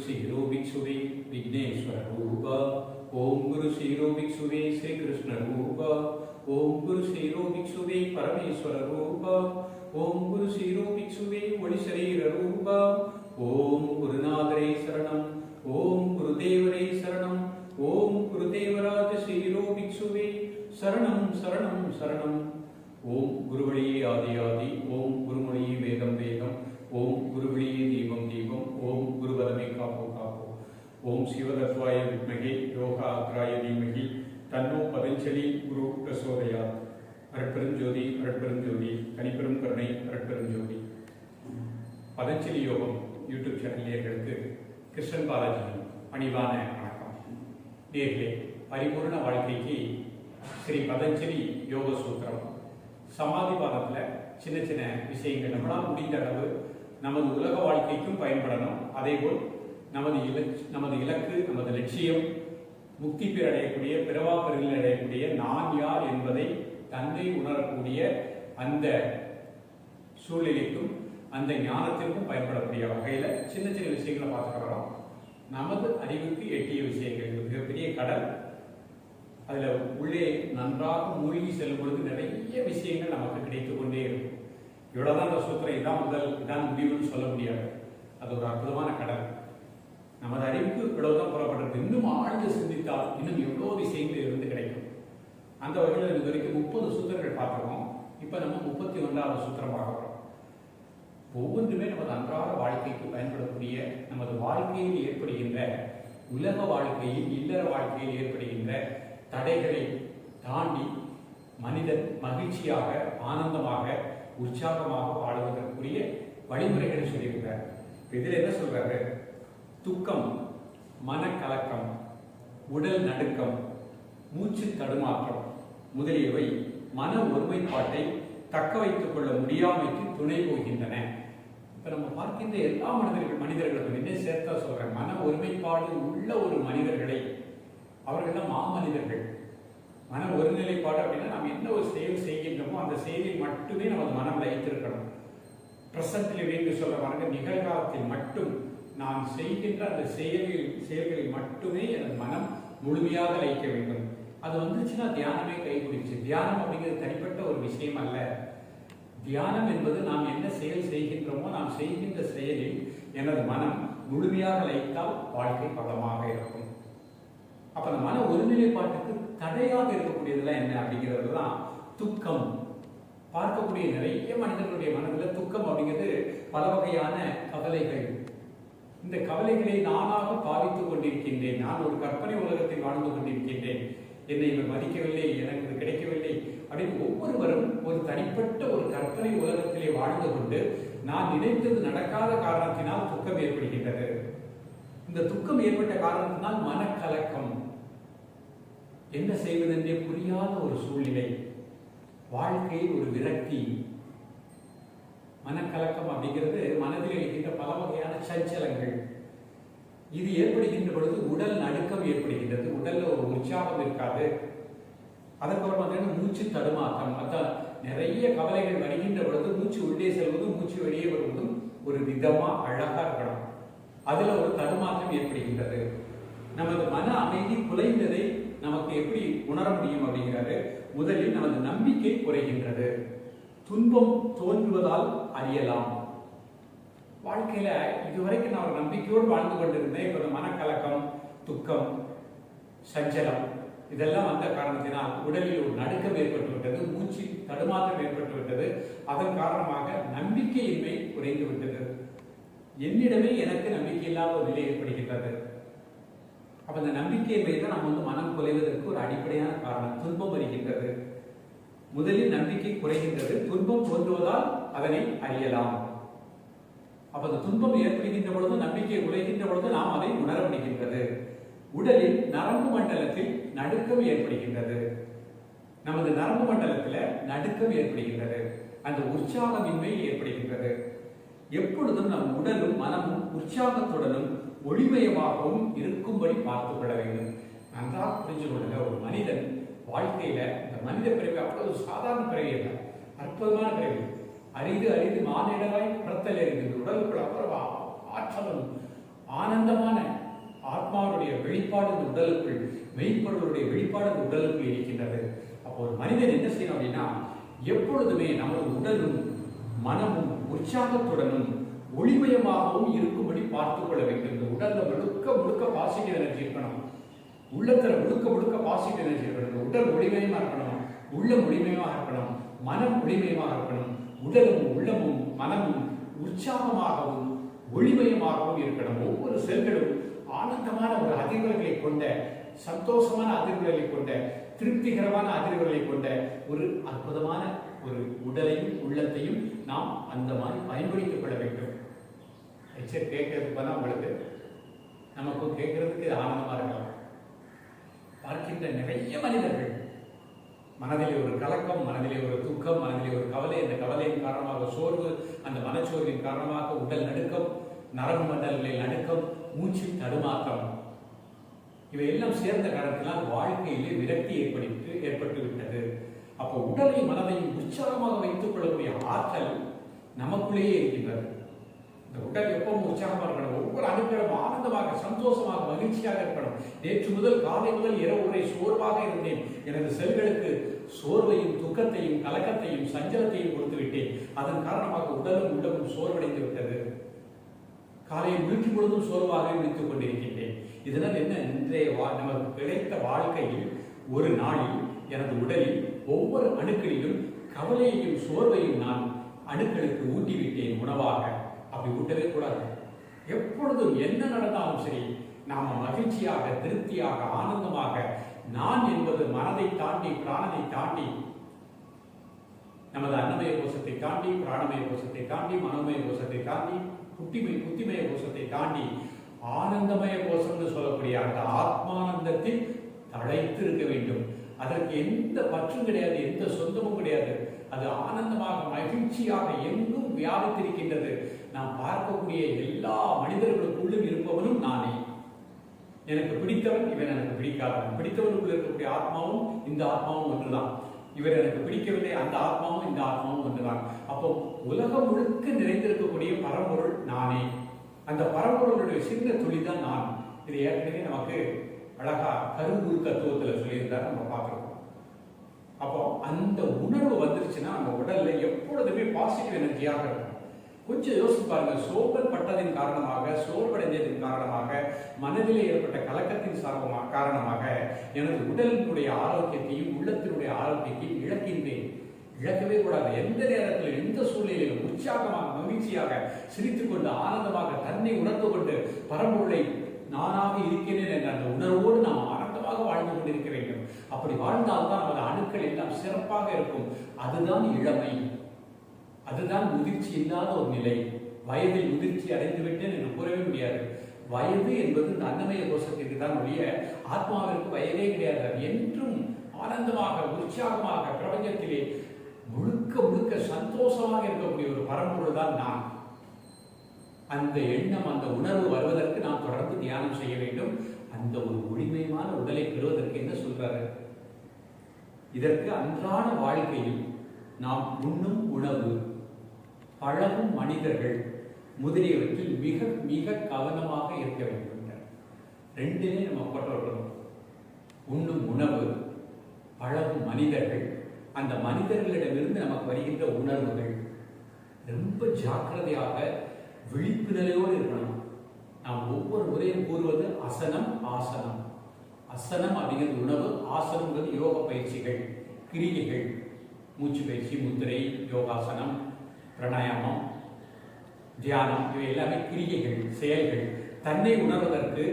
श्रीरो भिक्षुवे विघ्नेश्वर रूप। ओम गुरु श्रीरो भिक्षुवे श्री कृष्ण रूप। ओम गुरु श्रीरो भिक्षुवे परमेश्वर रूप। ओम गुरु श्रीरो भिक्षुवे ओळि शरीर रूप। ओम गुरुनाथरे शरणम। ओम गुरुदेवरे शरणम। ओम गुरुदेवराज श्रीरो भिक्षुवे शरणम शरणम शरणम। ओम गुरुवழியே आदि आदि। ओम गुरुमொழியே वेदम वेदम। ओम गुरुवழியே दीपम दीपम। ओम गुरुवदमे कापो कापो। ओम शिवतत्त्वाय विद्महे யோகாக்ராய धीमहि तन्नो पतंजलि गुरु प्रचोदयात्। அருட்பெருஞ்சோதி அருட்பெருஞ்சோதி தனிப்பெரும் கருணை அருட்பெருஞ்சோதி। பதஞ்சலி யோகம் யூடியூப் சேனல் நேயர்களுக்கு கிருஷ்ணன் பாலாஜியின் பணிவான வணக்கம். நேயர்களே, பரிபூர்ண வாழ்க்கைக்கு ஸ்ரீ பதஞ்சலி யோக சூத்திரம் சமாதி பாதத்தில் சின்ன சின்ன விஷயங்கள் நம்மளால் முடிந்த அளவு நமது உலக வாழ்க்கைக்கும் பயன்படணும். அதேபோல் நமது இலக்கு நமது லட்சியம் முக்தி பேர் அடையக்கூடிய பிறவா பெருநிலை அடையக்கூடிய நான் யார் என்பதை தன்னை உணரக்கூடிய அந்த சூழ்நிலைக்கும் அந்த ஞானத்திற்கும் பயன்படக்கூடிய வகையில் சின்ன சின்ன விஷயங்களை பார்த்துக்கிறோம். நமது அறிவுக்கு எட்டிய விஷயங்கள் மிகப்பெரிய கடல். அதில் உள்ளே நன்றாக மூழ்கி செல்லும் பொழுது நிறைய விஷயங்கள் நமக்கு கிடைத்துக் கொண்டே இருக்கும். இவ்வளவுதான் அந்த சூத்திரம், இதான் முதல், இதான் முடிவுன்னு சொல்ல முடியாது. அது ஒரு அற்புதமான கடல். நமது அறிவுக்கு இவ்வளவுதான் புறப்படுறது. இன்னும் ஆழ்ந்து சிந்தித்தால் இன்னும் எவ்வளோ விஷயங்கள் இருந்து கிடைக்கும். அந்த வகையில் இது வரைக்கும் 30 சூத்திரங்கள் பார்த்துருக்கோம். இப்போ நம்ம 31வது சூத்திரம் பார்க்குறோம். ஒவ்வொன்றுமே நமது அன்றாட வாழ்க்கைக்கு பயன்படக்கூடிய நமது வாழ்க்கையில் ஏற்படுகின்ற உலக வாழ்க்கையில் இல்லற வாழ்க்கையில் ஏற்படுகின்ற தடைகளை தாண்டி மனிதன் மகிழ்ச்சியாக ஆனந்தமாக உற்சாகமாக வாழ்வதற்குரிய வழிமுறைகளை சொல்லியிருக்கிறார். இதில் என்ன சொல்றாரு? துக்கம், மனக்கலக்கம், உடல் நடுக்கம், மூச்சு தடுமாற்றம் முதலியவை மன ஒருமைப்பாட்டை தக்க வைத்துக் கொள்ள முடியாமைக்கு துணை போகின்றன. இப்ப நம்ம பார்க்கின்ற எல்லா மனிதர்களும் என்ன சேர்த்தா சொல்றேன், மன ஒருமைப்பாடு உள்ள ஒரு மனிதர்களை அவர்கள் மாமனிதர்கள். மன ஒருநிலைப்பாடு அப்படின்னா நம்ம என்ன ஒரு செயல் செய்கின்றோமோ அந்த செயலில் மட்டுமே நமது மனம் லயித்திருக்கணும். பிரசன்ட் லிவிங் சொல்ற பாருங்க, நிகழ்காலத்தில் மட்டும் நான் செய்கின்ற அந்த செயல்களில் மட்டுமே எனது மனம் முழுமையாக லயிக்க வேண்டும். அது வந்துச்சுன்னா தியானமே கை பிடிச்சு. தியானம் அப்படிங்கிறது தனிப்பட்ட ஒரு விஷயம் அல்ல. தியானம் என்பது நாம் என்ன செயல் செய்கின்றோமோ நாம் செய்கின்ற செயலில் எனது மனம் முழுமையாக லயித்தால் வாழ்க்கை பலமாக இருக்கும். அப்ப அந்த மன ஒருநிலைப்பாட்டுக்கு தடையாக இருக்கக்கூடியதெல்லாம் என்ன அப்படிங்கிறது தான் துக்கம். பார்க்கக்கூடிய நிறைய மனிதர்களுடைய மனதில் துக்கம் அப்படிங்கிறது பல வகையான கவலைகள். இந்த கவலைகளை நானாக பாவித்துக் கொண்டிருக்கின்றேன். நான் ஒரு கற்பனை உலகத்தில் வாழ்ந்து கொண்டிருக்கின்றேன். என்னை இவர் மதிக்கவில்லை, எனக்கு இது கிடைக்கவில்லை அப்படின்னு ஒவ்வொருவரும் ஒரு தனிப்பட்ட ஒரு கற்பனை உலகத்திலே வாழ்ந்து கொண்டு நான் நினைத்தது நடக்காத காரணத்தினால் துக்கம் ஏற்படுகின்றது. இந்த துக்கம் ஏற்பட்ட காரணத்தினால் மனக்கலக்கம், என்ன செய்வதென்றே புரியாத ஒரு சூழ்நிலை, வாழ்க்கையில் ஒரு விரக்தி. மனக்கலக்கம் அப்படிங்கிறது மனதில் இருக்கின்ற பல வகையான சஞ்சலங்கள். இது ஏற்படுகின்ற பொழுது உடல் நடுக்கம் ஏற்படுகின்றது. உடல்ல ஒரு உற்சாகம் இருக்காது. அதுக்கப்புறம் பார்த்தீங்கன்னா மூச்சு தடுமாற்றம். அதான் நிறைய கவலைகள் வருகின்ற பொழுது மூச்சு உள்ளே செல்வதும் மூச்சு வெளியே வருவதும் ஒரு விதமா அழகா இருக்கணும். அதுல ஒரு தடுமாற்றம் ஏற்படுகின்றது. நமது மன அமைதி குலைந்ததை நமக்கு எப்படி உணர முடியும் அப்படிங்கிறாரு. முதலில் நமது நம்பிக்கை குறைகின்றது. துன்பம் தோன்றுவதால் அறியலாம். வாழ்க்கையில இதுவரைக்கும் நான் ஒரு நம்பிக்கையோடு வாழ்ந்து கொண்டிருந்தேன். இப்ப மனக்கலக்கம், துக்கம், சஞ்சலம் இதெல்லாம் வந்த காரணத்தினால் உடலில் ஒரு நடுக்கம் ஏற்பட்டு விட்டது, மூச்சு தடுமாற்றம் ஏற்பட்டு விட்டது. அதன் காரணமாக நம்பிக்கையின்மை குறைந்து விட்டது. என்னிடமே எனக்கு நம்பிக்கை இல்லாத ஒரு நிலை ஏற்படுகின்றது. அப்ப அந்த நம்பிக்கையின்மை தான் நம்ம மனம் குலைவதற்கு ஒரு அடிப்படையான காரணம். துன்பம் வருகின்றது, முதலில் நம்பிக்கை குறைகின்றது, துன்பம் தோன்றுவதால் அதனை அறியலாம். அப்ப அந்த துன்பம் ஏற்படுகின்ற பொழுது, நம்பிக்கை குறைகின்ற பொழுது நாம் அதை உணர முடிகின்றது. உடலில் நரம்பு மண்டலத்தில் நடுக்கம் ஏற்படுகின்றது. நமது நரம்பு மண்டலத்தில் நடுக்கம் ஏற்படுகின்றது. அந்த உற்சாகமின்மை ஏற்படுகின்றது. எப்பொழுதும் நம் உடலும் மனமும் உற்சாகத்துடனும் ஒளிமயமாகவும் இருக்கும்படி பார்த்துக் கொள்ள வேண்டும். நன்றாக புரிஞ்சு கொள்ளுங்க. ஒரு மனிதன் வாழ்க்கையில இந்த மனித பிறவி அவ்வளவு சாதாரண பிறவி அல்ல, அற்புதமான பிறவி. அரிது அரிது மானிடராய் பிறத்தல் எறிந்தது. உடலுக்குள் அப்புறம் ஆற்றலும் ஆனந்தமான ஆத்மாவுடைய வெளிப்பாடு இந்த உடலுக்குள், மெய்ப்பொருளுடைய வெளிப்பாடு இந்த உடலுக்குள் இருக்கின்றது. அப்போ ஒரு மனிதன் என்ன செய்யணும் அப்படின்னா, எப்பொழுதுமே நமது உடலும் மனமும் உற்சாகத்துடனும் ஒளிமயமாகவும் இருக்கும்படி பார்த்துக் கொள்ள வேண்டும். இந்த உடல்ல முழுக்க முழுக்க பாசிட்டிவ் எனர்ஜி இருக்கணும், உள்ளத்துல முழுக்க முழுக்க பாசிட்டிவ் எனர்ஜி இருக்கணும். உடல் ஒளிமயமா இருக்கணும், உள்ளம் ஒளிமயமாக இருக்கணும், மனம் ஒளிமயமாக இருக்கணும். உடலும் உள்ளமும் மனமும் உற்சாகமாகவும் ஒளிமயமாகவும் இருக்கணும். ஒவ்வொரு செல்களும் ஆனந்தமான ஒரு அதிர்வுகளை கொண்ட, சந்தோஷமான அதிர்வுகளை கொண்ட, திருப்திகரமான அதிர்வுகளை கொண்ட ஒரு அற்புதமான ஒரு உடலையும் உள்ளத்தையும் நாம் அந்த மாதிரி பயன்படுத்திக் கொள்ள வேண்டும். கேட்கறதுக்கு தான் உங்களுக்கு, நமக்கும் கேட்கறதுக்கு ஆனந்தமா இருக்கலாம். பார்க்கின்ற நிறைய மனிதர்கள் மனதிலே ஒரு கலக்கம், மனதிலே ஒரு துக்கம், மனதிலே ஒரு கவலை, அந்த கவலையின் காரணமாக சோர்வு, அந்த மனச்சோர்வின் காரணமாக உடல் நடுக்கம், நரம்பு மண்டலங்களில் நடுக்கம், மூச்சு தடுமாற்றம், இவையெல்லாம் சேர்ந்த காரணத்தினால் வாழ்க்கையிலே விரக்தி ஏற்பட்டு விட்டது. அப்போ உடலையும் மனதையும் உற்சாகமாக வைத்துக் கொள்ளக்கூடிய ஆற்றல் நமக்குள்ளேயே இருக்கின்றது. இந்த உடல் எப்பவும் உற்சாகமாக இருக்கணும், ஒவ்வொரு அணுக்களும் ஆனந்தமாக, சந்தோஷமாக, மகிழ்ச்சியாக இருக்கணும். நேற்று முதல் காலை முதல் இரவு வரை சோர்வாக இருந்தேன், எனது செல்களுக்கு சோர்வையும் துக்கத்தையும் கலக்கத்தையும் சஞ்சலத்தையும் கொடுத்து விட்டேன். அதன் காரணமாக உடலும் உள்ளமும் சோர்வடைந்து விட்டது. காலையை முழுக்கி பொழுதும் சோர்வாக விழித்துக் கொண்டிருக்கின்றேன். இதனால் என்ன, இன்றைய நமக்கு கிடைத்த வாழ்க்கையில் ஒரு நாளில் எனது உடலில் ஒவ்வொரு அணுக்களிலும் கவலையையும் சோர்வையும் நான் அணுக்களுக்கு ஊட்டிவிட்டேன் உணவாக. அப்படி ஊட்டவே கூடாது. எப்பொழுதும் என்ன நடந்தாலும் சரி, நாம மகிழ்ச்சியாக, திருப்தியாக, ஆனந்தமாக, நான் என்பது மனதை தாண்டி, பிராணனை தாண்டி, நமது அன்னமய கோஷத்தை தாண்டி, பிராணமய கோஷத்தை தாண்டி, மனோமய கோஷத்தை தாண்டி, புத்திமய கோஷத்தை தாண்டி, ஆனந்தமய கோஷம்னு சொல்லக்கூடிய அந்த ஆத்மானந்தத்தில் தழைத்து இருக்க வேண்டும். அதற்கு எந்த பற்றும் கிடையாது, எந்த சொந்தமும் கிடையாது. அது ஆனந்தமாக, மகிழ்ச்சியாக எங்கும் வியாபித்திருக்கின்றது. நாம் பார்க்கக்கூடிய எல்லா மனிதர்களுக்குள்ளும் இருப்பவனும் நானே. எனக்கு பிடித்தவன், இவன் எனக்கு பிடிக்காதவன். பிடித்தவனுக்குள் இருக்கக்கூடிய ஆத்மாவும் இந்த ஆத்மாவும் ஒன்றுதான். இவர் எனக்கு பிடிக்கவில்லை, அந்த ஆத்மாவும் இந்த ஆத்மாவும் ஒன்றுதான். அப்போ உலகம் முழுக்க நிறைந்திருக்கக்கூடிய பரம்பொருள் நானே. அந்த பரம்பொருளுடைய சின்ன துளி தான் நான். இது ஏற்கனவே நமக்கு அழகா கருங்குரு தத்துவத்தில் சொல்லியிருந்தார், நம்ம பார்க்கிறோம். அப்போ அந்த உணர்வு வந்துருச்சுன்னா நம்ம உடல்ல எப்பொழுதுமே பாசிட்டிவ் எனர்ஜியாக இருக்கும். கொஞ்சம் யோசிச்சு பாருங்க, சோர்வல் பட்டதின் காரணமாக, சோர்வடைந்ததின் காரணமாக, மனதிலே ஏற்பட்ட கலக்கத்தின் காரணமாக எனது உடலினுடைய ஆரோக்கியத்தையும் உள்ளத்தினுடைய ஆரோக்கியத்தையும் இழக்கின்றேன். இழக்கவே கூடாது. எந்த நேரத்தில், எந்த சூழ்நிலையிலும் உற்சாகமாக, மகிழ்ச்சியாக, சிரித்துக் கொண்டு, ஆனந்தமாக, தன்னை உணர்ந்து கொண்டு பரம்பொருளை நானாக இருக்கிறேன் என்ற அந்த உணர்வோடு நாம் ஆனந்தமாக வாழ்ந்து கொண்டிருக்க வேண்டும். அப்படி வாழ்ந்தால்தான் நமது அணுக்கள் எல்லாம் சிறப்பாக இருக்கும். அதுதான் இளமை, அதுதான் முதிர்ச்சி இல்லாத ஒரு நிலை. வயதில் முதிர்ச்சி அடைந்து விட்டேன் என்று கூறவே முடியாது. வயது என்பது இந்த அன்னமய கோஷத்திற்கு தான் ஒழிய ஆத்மாவிற்கு வயதே கிடையாது. என்றும் ஆனந்தமாக, உற்சாகமாக, பிரபஞ்சத்திலே முழுக்க முழுக்க சந்தோஷமாக இருக்கக்கூடிய ஒரு பரம்பொருள் தான் நான். அந்த எண்ணம், அந்த உணர்வு வருவதற்கு நாம் தொடர்ந்து தியானம் செய்ய வேண்டும். அந்த ஒரு ஒளிமயமான உடலை பெறுவதற்கு என்ன சொல்றாரு? இதற்கு அன்றாட வாழ்க்கையில் நாம் உண்ணும் உணவு, பழகும் மனிதர்கள் முதலியவற்றில் மிக மிக கவனமாக இருக்க வேண்டும். ரெண்டுமே நம்ம போட்டோம். உண்ணும் உணவு, பழகும் மனிதர்கள், அந்த மனிதர்களிடமிருந்து நமக்கு வருகின்ற உணர்வுகள், ரொம்ப ஜாக்கிரதையாக விழிப்பு நிலையோடு இருக்கணும். நாம் ஒவ்வொரு முறையும் கூறுவது அசனம், ஆசனம். அசனம் அப்படிங்கிறது உணவு, ஆசனங்கிறது யோக பயிற்சிகள், கிரியைகள், மூச்சு பயிற்சி, முத்திரை, யோகாசனம், பிராணாயாமம், தியானம், இவை எல்லாமே கிரியைகள், செயல்கள். தன்னை உணர்வதற்கு,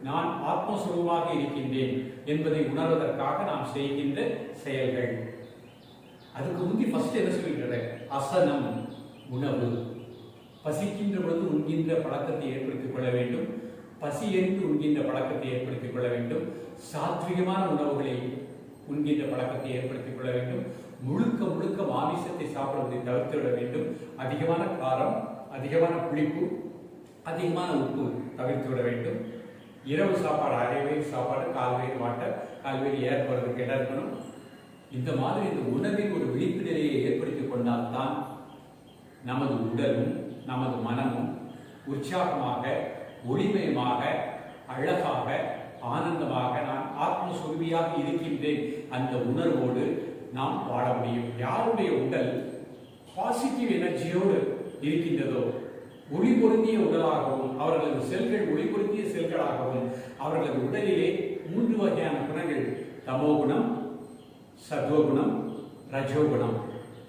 நான் ஆத்மஸ்வரூபமாக இருக்கின்றேன் என்பதை உணர்வதற்காக நாம் செய்கின்ற செயல்கள். அதுக்கு முந்தி ஃபர்ஸ்ட் என்ன சொல்லிட்டு, அசனம் உணவு. பசிக்கின்ற பொழுது உண்கின்ற பழக்கத்தை ஏற்படுத்திக் கொள்ள வேண்டும். பசி எறிந்து உண்கின்ற பழக்கத்தை ஏற்படுத்திக் கொள்ள வேண்டும். சாத்விகமான உணவுகளை உண்கின்ற பழக்கத்தை ஏற்படுத்திக் கொள்ள வேண்டும். முழுக்க முழுக்க மாமிசத்தை சாப்பிடுவதை தவிர்த்து விட வேண்டும். அதிகமான காரம், அதிகமான புளிப்பு, அதிகமான உப்பு தவிர்த்து விட வேண்டும். இரவு சாப்பாடு, அரை வயிறு சாப்பாடு, கால்வயிறு வாட்டர், கால்வயிறு ஏற்படுறதுக்கு இடம் இருக்கணும். இந்த மாதிரி இந்த உணவின் ஒரு விழிப்பு நிலையை ஏற்படுத்திக் கொண்டால்தான் நமது உடலும் நமது மனமும் உற்சாகமாக, ஒளிமயமாக, அழகாக, ஆனந்தமாக, நான் ஆத்மஸ்வரூபியாக இருக்கின்றேன் அந்த உணர்வோடு நாம் வாழ முடியும். யாருடைய உடல் பாசிட்டிவ் எனர்ஜியோடு இருக்கின்றதோ, ஒளி பொருந்திய உடலாகவும், அவர்களது செல்கள் ஒளி பொருந்திய செல்களாகவும், அவர்களது உடலிலே 3 வகையான குணங்கள், தமோகுணம், சத்வகுணம், ரஜோகுணம்.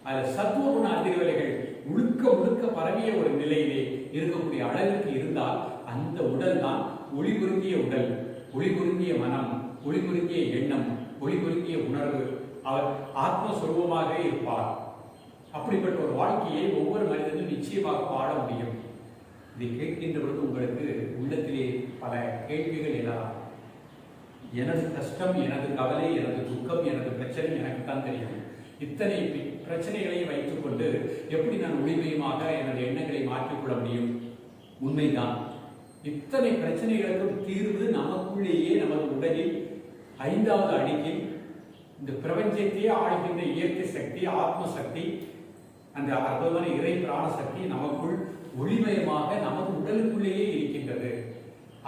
அதில் சத்வகுண அதிர்வலைகள் முழுக்க முழுக்க பரவிய ஒரு நிலையிலே இருக்கக்கூடிய அளவிற்கு இருந்தால் அந்த உடல் தான் ஒளி பொருந்திய உடல், ஒளி பொருந்திய மனம், ஒளி பொருந்திய எண்ணம், ஒளி பொருந்திய உணர்வு. அவர் ஆத்மஸ்வரூபமாக இருப்பார். அப்படிப்பட்ட ஒரு வாழ்க்கையை ஒவ்வொரு மனிதனும் நிச்சயமாக வாழ முடியும். இதை கேட்கின்ற பொழுது உங்களுக்கு உள்ளத்திலே பல கேள்விகள் எழலாம். எனது கஷ்டம், எனது கவலை, எனது துக்கம், எனது பிரச்சனை எனக்கு தான் தெரியும். இத்தனை பிரச்சனைகளை வைத்துக் கொண்டு எப்படி நான் ஒளிமயமாக எனது எண்ணங்களை மாற்றிக்கொள்ள முடியும்? உண்மைதான். இத்தனை பிரச்சனைகளுக்கும் தீர்வு நமக்குள்ளேயே, நமது உடலில் 5வது அடுக்கில் இந்த பிரபஞ்சத்தையே ஆளுகின்ற இயற்கை சக்தி, ஆத்ம சக்தி, அந்த அற்புதமான இறை பிராண சக்தி நமக்குள் ஒளிமயமாக நமது உடலுக்குள்ளேயே இருக்கின்றது.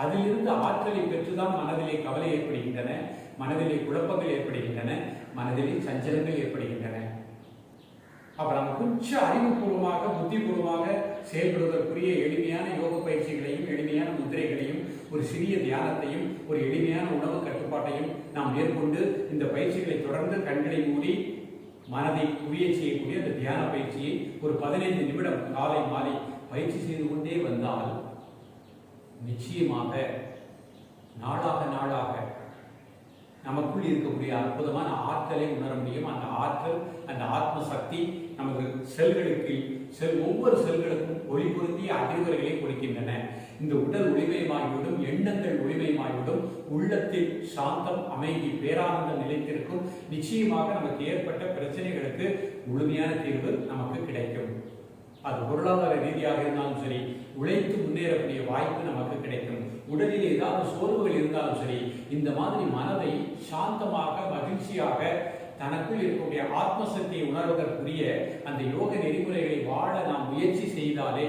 அதிலிருந்து ஆற்றலை பெற்றுதான் மனதிலே கவலை ஏற்படுகின்றன, மனதிலே குழப்பங்கள் ஏற்படுகின்றன, மனதிலே சஞ்சலங்கள் ஏற்படுகின்றன. அப்ப நம்ம கொஞ்சம் அறிவுபூர்வமாக, புத்திபூர்வமாக செயல்படுவதற்குரிய எளிமையான யோக பயிற்சிகளையும், எளிமையான முத்திரைகளையும், ஒரு சிறிய தியானத்தையும், ஒரு எளிமையான உணவு கட்டுப்பாட்டையும் நாம் மேற்கொண்டு இந்த பயிற்சிகளை தொடர்ந்து கண்களை மூடி மனதை குவிய செய்யக்கூடிய அந்த தியான பயிற்சியை ஒரு 15 நிமிடம் காலை மாலை பயிற்சி செய்து கொண்டே வந்தால் நிச்சயமாக நாளாக நாளாக நமக்குள் இருக்கக்கூடிய அற்புதமான ஆற்றலை உணர முடியும். அந்த ஆற்றல், அந்த ஆத்ம சக்தி நமது செல்களுக்கு, ஒவ்வொரு செல்களுக்கும் ஒளி பொருந்திய அதிர்வுகளை கொடுக்கின்றன. இந்த உடல் ஒளிமயமாகிவிடும், எண்ணங்கள் ஒளிமயமாகிவிடும், உள்ளத்தில் சாந்தம், அமைதி, பேரானந்தம் நிலைத்திருக்கும். நிச்சயமாக நமக்கு ஏற்பட்ட பிரச்சனைகளுக்கு முழுமையான தீர்வு நமக்கு கிடைக்கும். அது பொருளாதார ரீதியாக இருந்தாலும் சரி, உழைத்து முன்னேறக்கூடிய வாய்ப்பு நமக்கு கிடைக்கும். உடலில் ஏதாவது சோர்வுகள் இருந்தாலும் சரி, இந்த மாதிரி மனதை சாந்தமாக, மகிழ்ச்சியாக, தனக்குள் இருக்கக்கூடிய ஆத்மசக்தியை உணர்வதற்குரிய அந்த யோக நெறிமுறைகளை வாழ நாம் முயற்சி செய்தாலே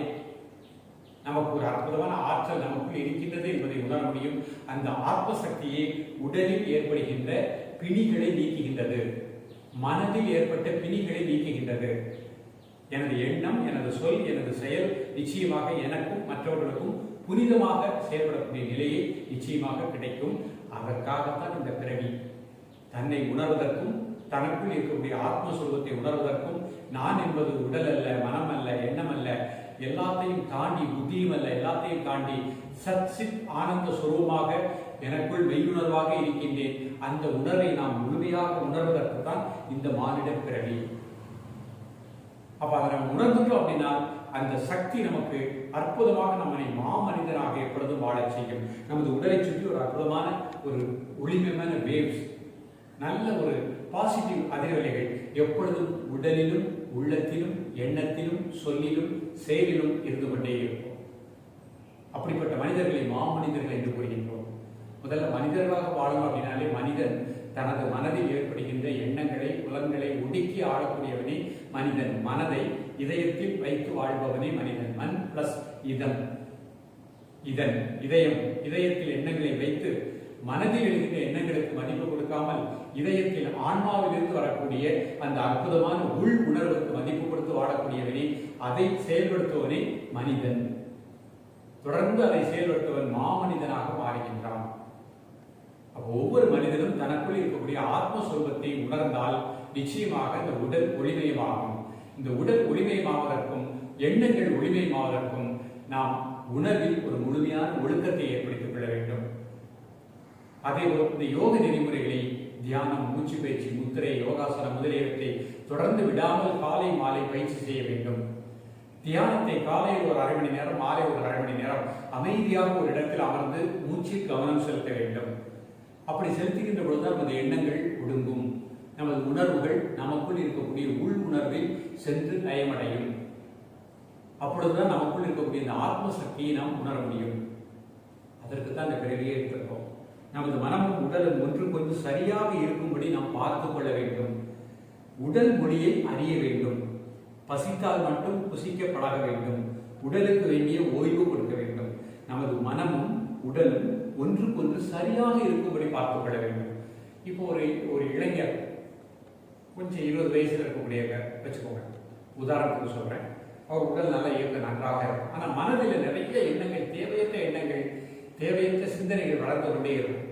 நமக்கு ஒரு அற்புதமான ஆற்றல் நமக்குள் இருக்கின்றது என்பதை உணர முடியும். அந்த ஆத்மசக்தியை உடலில் ஏற்படுகின்ற பிணிகளை நீக்குகின்றது, மனதில் ஏற்பட்ட பிணிகளை நீக்குகின்றது. எனது எண்ணம், எனது சொல், எனது செயல் நிச்சயமாக எனக்கும் மற்றவர்களுக்கும் புனிதமாக செயல்படக்கூடிய நிலையை நிச்சயமாக கிடைக்கும். அதற்காகத்தான் இந்த பிறவி. தன்னை உணர்வதற்கும், தனக்குள் இருக்கக்கூடிய ஆத்மஸ்வரூபத்தை உணர்வதற்கும், நான் என்பது உடல் அல்ல, மனம் அல்ல, எண்ணம் அல்ல, எல்லாத்தையும் தாண்டி, புத்தியும் அல்ல, எல்லாத்தையும் தாண்டி சச்சித் ஆனந்த சுரூபமாக எனக்குள் மெய்யுணர்வாக இருக்கின்றேன். அந்த உணர்வை நாம் முழுமையாக உணர்வதற்கு தான் இந்த மானிட பிறவி. அப்ப அதை நம்ம உணர்ந்துட்டோம் அப்படின்னா அந்த சக்தி நமக்கு அற்புதமாக நம்மை மாமனிதனாக எப்பொழுதும் வாழ செய்யும். நமது உடலை சுற்றி ஒரு அற்புதமான ஒரு ஒளிமயமான வேவ்ஸ், நல்ல ஒரு பாசிட்டிவ் அதிர்வலைகள் எப்பொழுதும் உடலிலும், உள்ளத்திலும், எண்ணத்திலும், சொல்லிலும், செயலிலும் இருந்து கொண்டே இருக்கும். அப்படிப்பட்ட மனிதர்களை மாமனிதர்கள் என்று கூறுகின்றோம். முதல்ல மனிதர்களாக வாழணும் அப்படின்னாலே மனிதன் தனது மனதில் ஏற்படுகின்ற எண்ணங்களை, புலன்களை ஒடுக்கி ஆளக்கூடியவனே மனிதன். மனதை இதயத்தில் வைத்து வாழ்பவனே மனிதன். மன் பிளஸ் இதம், இதயம், இதயத்தில் எண்ணங்களை வைத்து மனதில் எழுகின்ற எண்ணங்களுக்கு மதிப்பு கொடுக்காமல் இதயத்தில் ஆன்மாவிலிருந்து வரக்கூடிய அந்த அற்புதமான உள் உணர்வுக்கு மதிப்பு கொடுத்து வாழக்கூடியவனே, அதை செயல்படுத்துவனே மனிதன். தொடர்ந்து அதை செயல்படுத்துவன் மாமனிதனாக மாறுகின்றான். ஒவ்வொரு மனிதனும் தனக்குள் இருக்கக்கூடிய ஆத்மஸ்வரூபத்தை உணர்ந்தால் நிச்சயமாக இந்த உடல் ஒளிமயமாகும். இந்த உடல் ஒளிமயமாவதற்கும், எண்ணங்கள் ஒளிமயமாவதற்கும் நாம் உணர்வில் ஒரு முழுமையான ஒழுக்கத்தை ஏற்படுத்திக் கொள்ள வேண்டும். அதேபோல் இந்த யோக நெறிமுறைகளை, தியானம், மூச்சு பயிற்சி, முத்திரை, யோகாசனம் முதலியவற்றை தொடர்ந்து விடாமல் காலை மாலை பயிற்சி செய்ய வேண்டும். தியானத்தை காலையில் ஒரு 1/2 மணி நேரம், மாலை ஒரு 1/2 மணி நேரம் அமைதியாக ஒரு இடத்தில் அமர்ந்து மூச்சில் கவனம் செலுத்த வேண்டும். அப்படி செலுத்துகின்ற பொழுதுதான் நமது எண்ணங்கள் ஒடுங்கும். நமது உணர்வுகள் நமக்குள் இருக்கக்கூடிய உள் உணர்வில் சென்று லயமடையும். அப்பொழுதுதான் நமக்குள் இருக்கக்கூடிய இந்த ஆத்ம சக்தியை நாம் உணர முடியும். அதற்கு தான் இந்த பிறவியே இருக்கிறோம். நமது மனமும் உடலும் ஒன்று கொஞ்சம் சரியாக இருக்கும்படி நாம் பார்த்துக் கொள்ள வேண்டும். உடல் மொழியை அறிய வேண்டும். பசித்தால் மட்டும் புசிக்க பழக வேண்டும். உடலுக்கு வேண்டிய ஓய்வு கொடுக்க வேண்டும். நமது மனமும் உடலும் ஒன்றுக்கொன்று சரியாக இருக்கும்படி பார்த்துக் கொள்ள வேண்டும். இப்போ ஒரு இளைஞர் கொஞ்சம் 20 வயசுல இருக்கக்கூடியவங்க வச்சுக்கோங்க, உதாரணத்துக்கு சொல்றேன். அவர் உடல் நல்ல இயக்க நன்றாக இருக்கும். ஆனா மனதில் நிறைய எண்ணங்கள், தேவையற்ற எண்ணங்கள், தேவையற்ற சிந்தனைகள் வளர்ந்து கொண்டே இருக்கும்.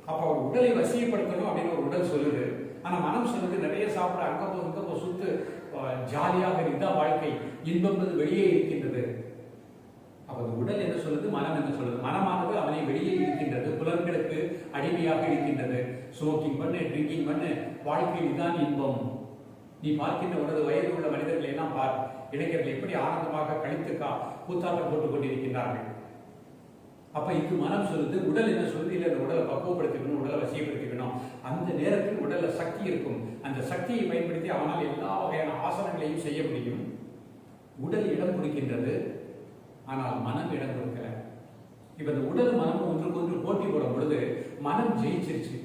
அப்ப அவர் உடலை வசியப்படுத்தணும் அப்படின்னு ஒரு உடல் சொல்லுது. ஆனா மனம் சொல்லுது நிறைய சாப்பிட, அங்க போ சுத்து, ஜாலியாக இருந்தா வாழ்க்கை, இன்பம் வெளியே இருக்கின்றது. அப்ப உடல் என்ன சொல்லுது, மனம் என்ன சொல்லுது? மனமானது அவனை வெளியே இருக்கின்றது, புலன்களுக்கு அடிமையாக இருக்கின்றது. ஸ்மோக்கிங் பண்ணு, ட்ரிங்கிங் பண்ணு, வாழ்க்கையில் இதுதான் இன்பம். நீ பார்க்கின்ற உனது வயது உள்ள மனிதர்களை எல்லாம் பார், இளைஞர்கள் எப்படி ஆனந்தமாக கழித்துக்கா கூத்தாட்டம் போட்டுக் கொண்டிருக்கின்றார்கள். அப்ப இது மனம் சொல்லுது. உடல் என்ன சொல்லுது? இல்லை, அந்த உடலை பக்குவப்படுத்திக்கணும், உடலை வசியப்படுத்திக்கணும். அந்த நேரத்தில் உடல்ல சக்தி இருக்கும். அந்த சக்தியை பயன்படுத்தி அவனால் எல்லா வகையான ஆசனங்களையும் செய்ய முடியும். உடல் இடம் கொடுக்கின்றது, ஆனால் மனம் இடம் கொடுக்கல. இப்ப இந்த உடல் மனமும் ஒன்றுக்கு ஒன்று போட்டி போடும் பொழுது மனம் ஜெயிச்சிருச்சு,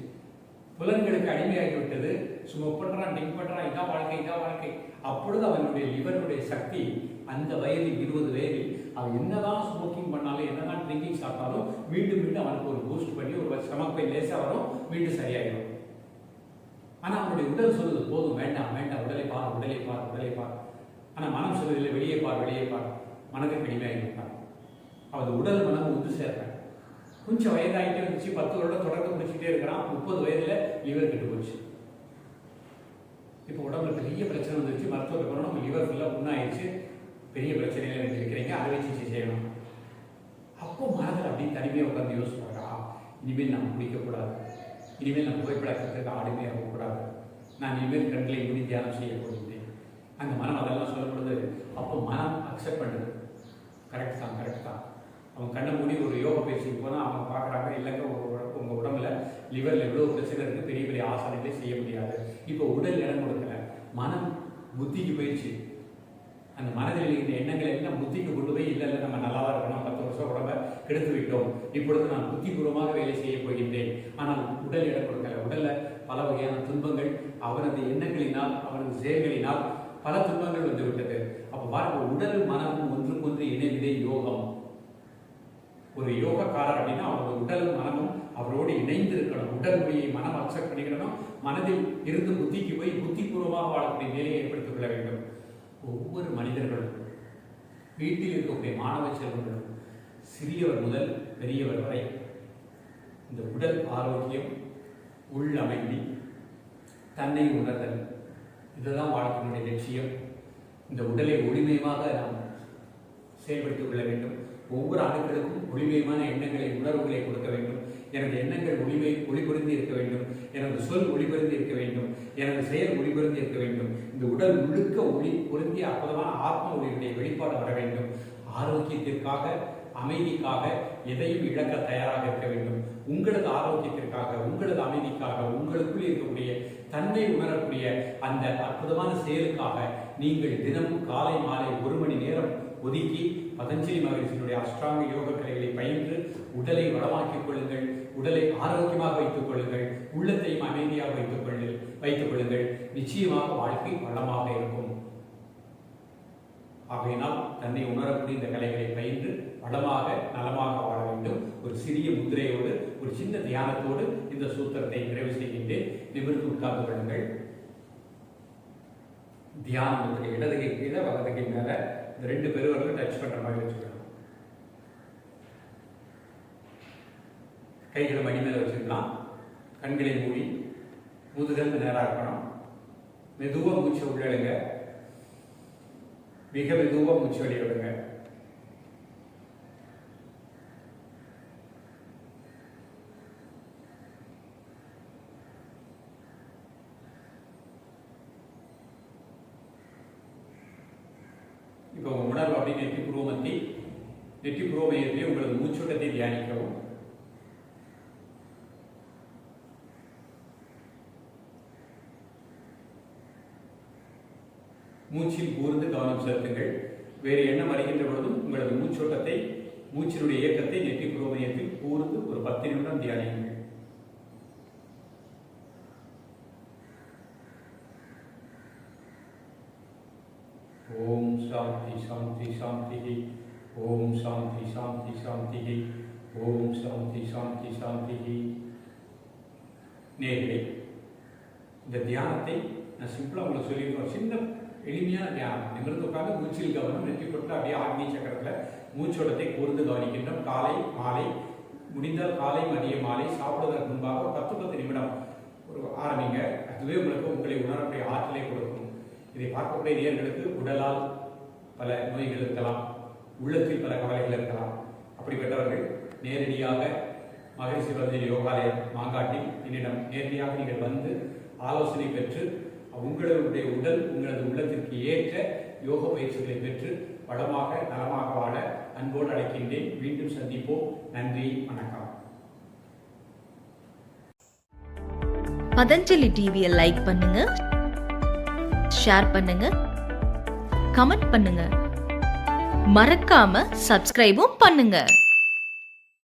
புலன்களுக்கு அடிமையாகிவிட்டது. ஸ்மோக் பண்றான், ட்ரிங்க் பண்றான், இதான் வாழ்க்கை, இதான் வாழ்க்கை. அப்பொழுது அவனுடைய லிவருடைய சக்தி அந்த வயதில் 20 வயதில் அவன் என்னதான் ஸ்மோக்கிங் பண்ணாலும், என்னதான் ட்ரிங்கிங் சாப்பிட்டாலும் மீண்டும் மீண்டும் அவனுக்கு ஒரு பூஸ்ட் பண்ணி ஒரு ஸ்டமக் பெயின் லேசா வரும், மீண்டும் சரியாயிடும். ஆனா அவனுடைய உடல் சொல்லுது, போதும், வேண்டாம் வேண்டாம், உடலை பார், உடலை பார், உடலை பார். ஆனா மனம் சொல்லுதில்லை, வெளியே பார், வெளியே பார். மனதுக்கு அடிமையாகிவிட்டான். அவன் உடல் மனம் ஒன்று சேர்றேன். கொஞ்சம் வயதாகிட்டே இருந்துச்சு, 10 வருடம் தொடர்ந்து முடிச்சுட்டே இருக்கிறான். 30 வயதுல லிவர் கெட்டு போச்சு. இப்போ உடம்புல பெரிய பிரச்சனை வந்துருச்சு, மருத்துவத்தை போனோம், லிவர் ஃபுல்லாக புண்ணாயிடுச்சு, பெரிய பிரச்சனையில எனக்கு இருக்கிறீங்க, அறுவை சிகிச்சை செய்யணும். அப்போ மனதில் அப்படி தனிமையாக உட்காந்து யோசிப்பாரா, இனிமேல் நான் குடிக்கக்கூடாது, இனிமேல் நான் புகைப்பழக்கத்துக்கு ஆளுமே ஆகக்கூடாது, நான் இனிமேல் கண்களை மூடி தியானம் செய்ய போகிறேன். அந்த மனம் அதெல்லாம் சொல்லும் பொழுது அப்போ மனம் அக்செப்ட் பண்ணுது, கரெக்ட் தான், கரெக்ட் தான். அவன் கண்ணை மூடி ஒரு யோகா பயிற்சிக்கு போனால் அவங்க பார்க்குறாங்க, இல்லைங்க உங்கள் உடம்புல லிவரில் எவ்வளோ பிரச்சனை இருக்குது, பெரிய பெரிய ஆசனங்களே செய்ய முடியாது. இப்போ உடல் இடம் கொடுக்கல, மனம் புத்திக்கு போயிடுச்சு. அந்த மனதில் இருக்கிற எண்ணங்களை எல்லாம் புத்திக்கு கொண்டு போய், இல்லை இல்லை நம்ம நல்லா தான் இருக்கணும், 10 வருஷம் உடம்பை கெடுத்து விட்டோம், இப்பொழுது நான் புத்திபூர்வமாக வேலை செய்ய போகின்றேன். ஆனால் உடல் இடம் கொடுக்கல. உடல்ல பல வகையான துன்பங்கள், அவனது எண்ணங்களினால், அவனது செயல்களினால் பல துன்பங்கள் வந்து விட்டது. அப்போ பாருங்க, உடலும் மனமும் ஒன்றுக்கொன்று இணைவதே யோகம். ஒரு யோகக்காரர் அப்படின்னா அவரோட உடலும் மனமும் அவரோடு இணைந்து இருக்கணும். உடல் மொழியை மனம் அக்செப்ட் பண்ணிக்கணும், மனதில் இருந்து புத்திக்கு போய் புத்திபூர்வமாக வாழக்கூடிய நிலையை ஏற்படுத்திக் கொள்ள வேண்டும். ஒவ்வொரு மனிதர்களும், வீட்டில் இருக்கக்கூடிய மாணவ செல்வங்களும், சிறியவர் முதல் பெரியவர் வரை இந்த உடல் ஆரோக்கியம், உள் அமைதி, தன்னை உணர்தல், இதுதான் வாழ்க்கையினுடைய லட்சியம். இந்த உடலை ஒளிமயமாக நாம் செயல்படுத்திக் கொள்ள வேண்டும். ஒவ்வொரு அணுக்களுக்கும் ஒளிமயமான எண்ணங்களை, உணர்வுகளை கொடுக்க வேண்டும். எனது எண்ணங்கள் ஒளிபொருந்தி இருக்க வேண்டும், எனது சொல் ஒளிபொருந்தி இருக்க வேண்டும், எனது செயல் ஒளிபொருந்தி இருக்க வேண்டும். இந்த உடல் முழுக்க ஒளி பொருந்திய அற்புதமான ஆத்ம ஒளியுடைய வெளிப்பாடு வர வேண்டும். ஆரோக்கியத்திற்காக, அமைதிக்காக எதையும் இழக்க தயாராக இருக்க வேண்டும். உங்களது ஆரோக்கியத்திற்காக, உங்களது அமைதிக்காக, உங்களுக்குள் இருக்கக்கூடிய தன்னை உணரக்கூடிய அந்த அற்புதமான செயலுக்காக நீங்கள் தினமும் காலை மாலை 1 மணி நேரம் ஒதுக்கி பதஞ்சலி மகரிஷியினுடைய அஷ்டாங்க யோக கலைகளை பயின்று உடலை வளமாக்கிக் கொள்ளுங்கள், உடலை ஆரோக்கியமாக வைத்துக் கொள்ளுங்கள், உள்ளத்தையும் அமைதியாக வைத்துக் கொள்ளுங்கள். நிச்சயமாக வாழ்க்கை வளமாக இருக்கும். ஆகையினால் தன்னை உணரக்கூடிய இந்த கலைகளை பயின்று வளமாக நலமாக வாழ வேண்டும். ஒரு சிறிய முத்திரையோடு, ஒரு சின்ன தியானத்தோடு இந்த சூத்திரத்தை நிறைவு செய்கின்றே. நிமிர்ந்து உட்கார்ந்து கொள்ளுங்கள். தியானம் முத்திரை இடதுகை கீழே, வலதுகை மேல, இந்த 2 பெருவர்களும் டச் பண்ற மாதிரி வச்சுக்கணும். கைகளை மணி மேல வச்சுக்கலாம். கண்களை மூடி, முதுகல் நேராக இருக்கணும். மெதுவா மூச்சு உள்ளிடுங்க, மிக மெதுவா மூச்சு வெளியிடுங்க. இப்போ உங்க உணர்வு அப்படி நெற்றி புருவ மையத்திலே உங்களது மூச்சோட்டத்தை தியானிக்கவும். மூச்சில் கூர்ந்து கவனம் செலுத்துங்கள். வேறு எண்ணம் வருகின்ற பொழுதும் உங்களது மூச்சோட்டத்தை, மூச்சினுடைய இயக்கத்தை நெற்றி புருவ மையத்தில் கூர்ந்து ஒரு 10 நிமிடம் தியானியுங்கள். ஓம் சாந்தி சாந்தி சாந்தி. ஓம் சாந்தி சாந்தி சாந்தி. ஓம் சாந்தி சாந்தி சாந்தி. நேர்களே, இந்த தியானத்தை நான் சிம்பிளாக உங்களுக்கு சொல்லியிருக்கோம். சின்ன எளிமையான தியானம். நிமிர்ந்து உட்கார்ந்து மூச்சில் கவனம், நெற்றி கொட்டு அப்படியே ஆக்னி சக்கரத்தில் மூச்சோட்டத்தை கூர்ந்து கவனிக்கின்றோம். காலை மாலை, முடிந்தால் காலை மதிய மாலை சாப்பிடுவதற்கு முன்பாக 10 நிமிடம் ஒரு ஆரம்பிங்க. அதுவே உங்களுக்கு உங்களை உணரக்கூடிய ஆற்றலை கொடுக்கும். இதை பார்க்கக்கூடிய நேயர்களுக்கு உடலால் பல நோய்கள் இருக்கலாம், உள்ளத்தில் பல கவலைகள் இருக்கலாம். அப்படிப்பட்டவர்கள் நேரடியாக மகரிஷி பதஞ்சலி யோகாலயம் மாங்காட்டில் என்னிடம் நேரடியாக நீங்கள் வந்து ஆலோசனை பெற்று உங்களுடைய உடல் உங்களது உள்ளத்திற்கு ஏற்ற யோக பயிற்சிகளை பெற்று வளமாக நலமாக வாழ அன்போடு அழைக்கின்றேன். மீண்டும் சந்திப்போம். நன்றி, வணக்கம். பதஞ்சலி டிவியை லைக் பண்ணுங்க, ஷேர் பண்ணுங்க, கமெண்ட் பண்ணுங்க, மறக்காம சப்ஸ்கிரைபும் பண்ணுங்க.